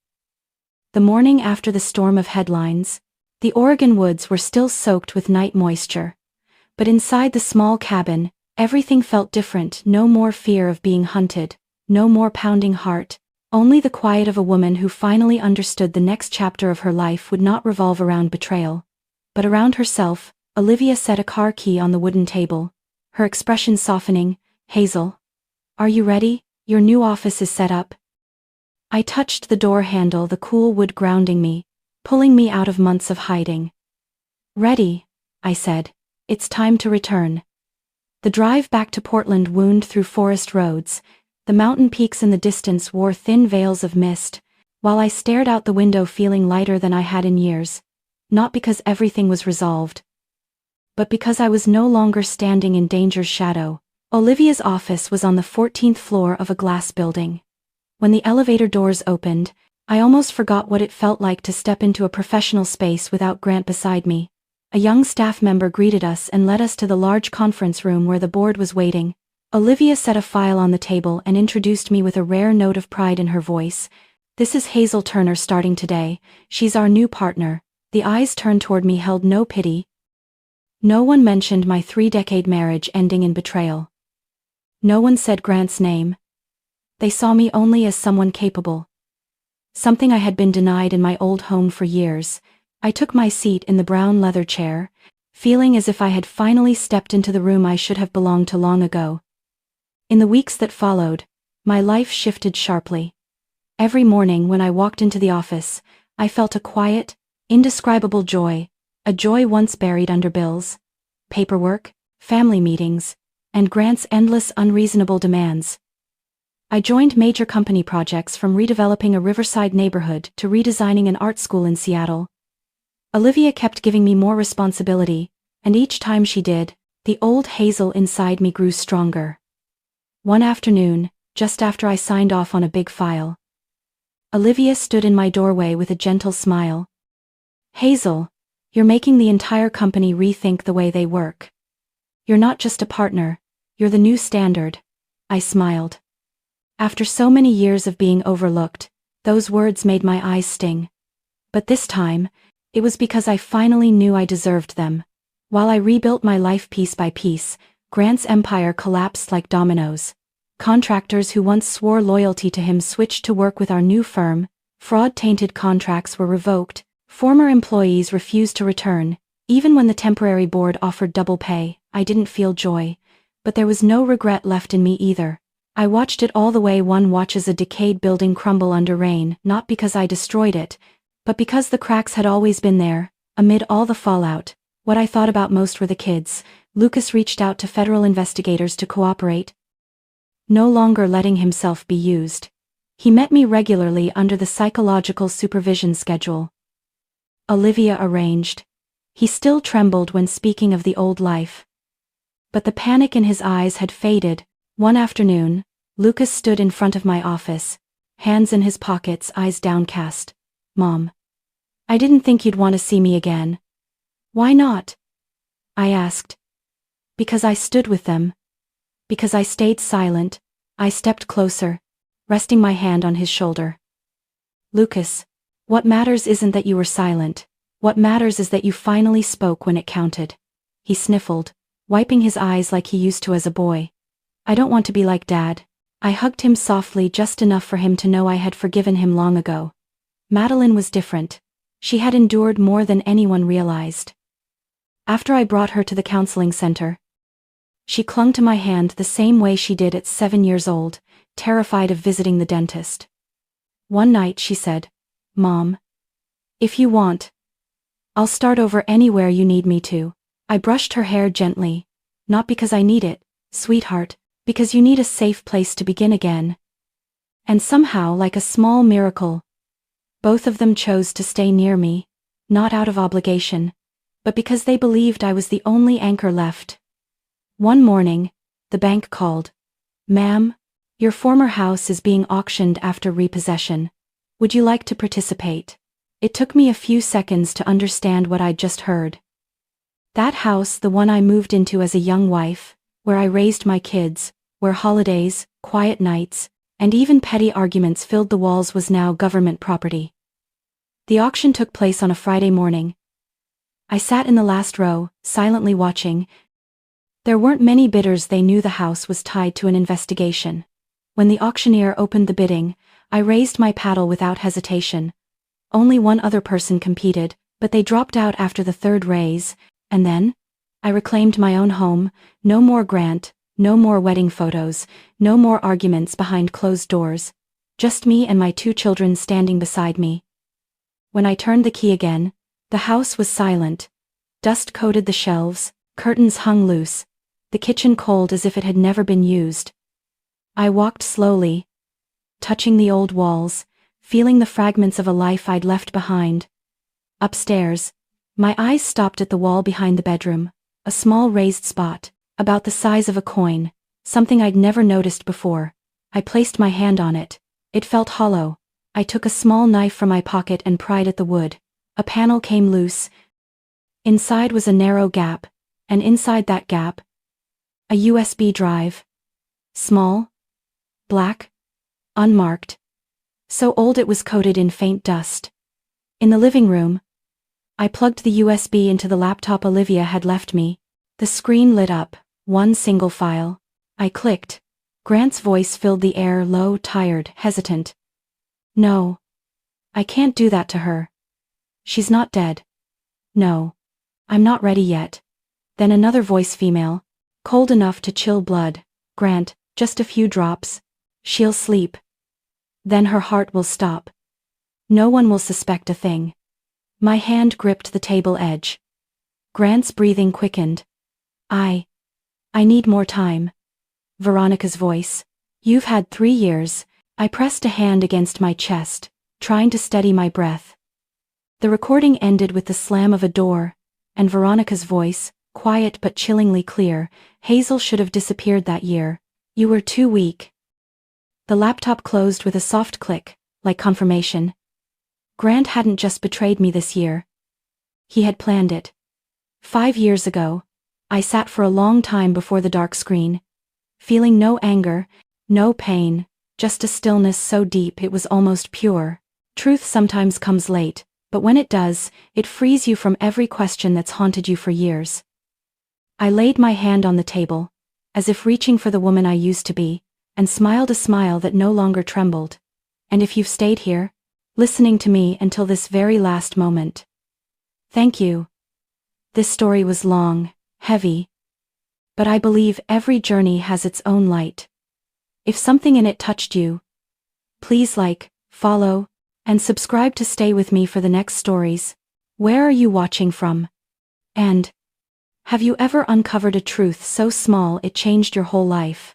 A: The morning after the storm of headlines, the Oregon woods were still soaked with night moisture. But inside the small cabin, everything felt different. No more fear of being hunted, no more pounding heart, only the quiet of a woman who finally understood the next chapter of her life would not revolve around betrayal, but around herself. Olivia set a car key on the wooden table, her expression softening. Hazel, are you ready? Your new office is set up. I touched the door handle, the cool wood grounding me, pulling me out of months of hiding. Ready, I said. It's time to return. The drive back to Portland wound through forest roads. The mountain peaks in the distance wore thin veils of mist, while I stared out the window feeling lighter than I had in years. Not because everything was resolved, but because I was no longer standing in danger's shadow. Olivia's office was on the 14th floor of a glass building. When the elevator doors opened, I almost forgot what it felt like to step into a professional space without Grant beside me. A young staff member greeted us and led us to the large conference room where the board was waiting. Olivia set a file on the table and introduced me with a rare note of pride in her voice. This is Hazel Turner starting today. She's our new partner. The eyes turned toward me held no pity. No one mentioned my 3-decade marriage ending in betrayal. No one said Grant's name. They saw me only as someone capable. Something I had been denied in my old home for years. I took my seat in the brown leather chair, feeling as if I had finally stepped into the room I should have belonged to long ago. In the weeks that followed, my life shifted sharply. Every morning when I walked into the office, I felt a quiet, indescribable joy, a joy once buried under bills, paperwork, family meetings, and Grant's endless unreasonable demands. I joined major company projects from redeveloping a riverside neighborhood to redesigning an art school in Seattle. Olivia kept giving me more responsibility, and each time she did, the old Hazel inside me grew stronger. One afternoon, just after I signed off on a big file, Olivia stood in my doorway with a gentle smile. Hazel, you're making the entire company rethink the way they work. You're not just a partner, you're the new standard. I smiled. After so many years of being overlooked, Those words made my eyes sting. But this time, it was because I finally knew I deserved them. While I rebuilt my life piece by piece, Grant's empire collapsed like dominoes. Contractors who once swore loyalty to him switched to work with our new firm, fraud-tainted contracts were revoked, former employees refused to return. Even when the temporary board offered double pay, I didn't feel joy. But there was no regret left in me either. I watched it all the way one watches a decayed building crumble under rain, not because I destroyed it, but because the cracks had always been there. Amid all the fallout, what I thought about most were the kids. Lucas reached out to federal investigators to cooperate, no longer letting himself be used. He met me regularly under the psychological supervision schedule Olivia arranged. He still trembled when speaking of the old life. But the panic in his eyes had faded. One afternoon, Lucas stood in front of my office, hands in his pockets, eyes downcast. "Mom, I didn't think you'd want to see me again." "Why not?" I asked. "Because I stood with them. Because I stayed silent." I stepped closer, resting my hand on his shoulder. "Lucas, what matters isn't that you were silent. What matters is that you finally spoke when it counted." He sniffled, wiping his eyes like he used to as a boy. "I don't want to be like Dad." I hugged him softly, just enough for him to know I had forgiven him long ago. Madeline was different. She had endured more than anyone realized. After I brought her to the counseling center, she clung to my hand the same way she did at 7 years old, terrified of visiting the dentist. One night she said, "Mom, if you want, I'll start over anywhere you need me to." I brushed her hair gently. "Not because I need it, sweetheart, because you need a safe place to begin again." And somehow, like a small miracle, both of them chose to stay near me, not out of obligation, but because they believed I was the only anchor left. One morning, the bank called. "Ma'am, your former house is being auctioned after repossession. Would you like to participate?" It took me a few seconds to understand what I'd just heard. That house, the one I moved into as a young wife, where I raised my kids, where holidays, quiet nights, and even petty arguments filled the walls, was now government property. The auction took place on a Friday morning. I sat in the last row, silently watching. There weren't many bidders. They knew the house was tied to an investigation. When the auctioneer opened the bidding, I raised my paddle without hesitation. Only one other person competed, but they dropped out after the third raise, and then I reclaimed my own home. No more Grant, no more wedding photos, no more arguments behind closed doors. Just me and my 2 children standing beside me. When I turned the key again, the house was silent. Dust coated the shelves, curtains hung loose, the kitchen cold as if it had never been used. I walked slowly, touching the old walls, feeling the fragments of a life I'd left behind. Upstairs, my eyes stopped at the wall behind the bedroom, a small raised spot, about the size of a coin, something I'd never noticed before. I placed my hand on it. It felt hollow. I took a small knife from my pocket and pried at the wood. A panel came loose. Inside was a narrow gap, and inside that gap, a USB drive. Small, black, unmarked. So old it was coated in faint dust. In the living room, I plugged the USB into the laptop Olivia had left me. The screen lit up, one single file. I clicked. Grant's voice filled the air, low, tired, hesitant. "No. I can't do that to her. She's not dead. No. I'm not ready yet." Then another voice, female, cold enough to chill blood. "Grant, just a few drops. She'll sleep. Then her heart will stop. No one will suspect a thing." My hand gripped the table edge. Grant's breathing quickened. I need more time." Veronica's voice. "You've had 3 years. I pressed a hand against my chest, trying to steady my breath. The recording ended with the slam of a door, and Veronica's voice, quiet but chillingly clear. "Hazel should have disappeared that year. You were too weak." The laptop closed with a soft click, like confirmation. Grant hadn't just betrayed me this year. He had planned it. 5 years ago, I sat for a long time before the dark screen, feeling no anger, no pain, just a stillness so deep it was almost pure. Truth sometimes comes late, but when it does, it frees you from every question that's haunted you for years. I laid my hand on the table, as if reaching for the woman I used to be, and smiled a smile that no longer trembled. And if you've stayed here, listening to me until this very last moment, thank you. This story was long, heavy, but I believe every journey has its own light. If something in it touched you, please like, follow, and subscribe to stay with me for the next stories. Where are you watching from? And have you ever uncovered a truth so small it changed your whole life?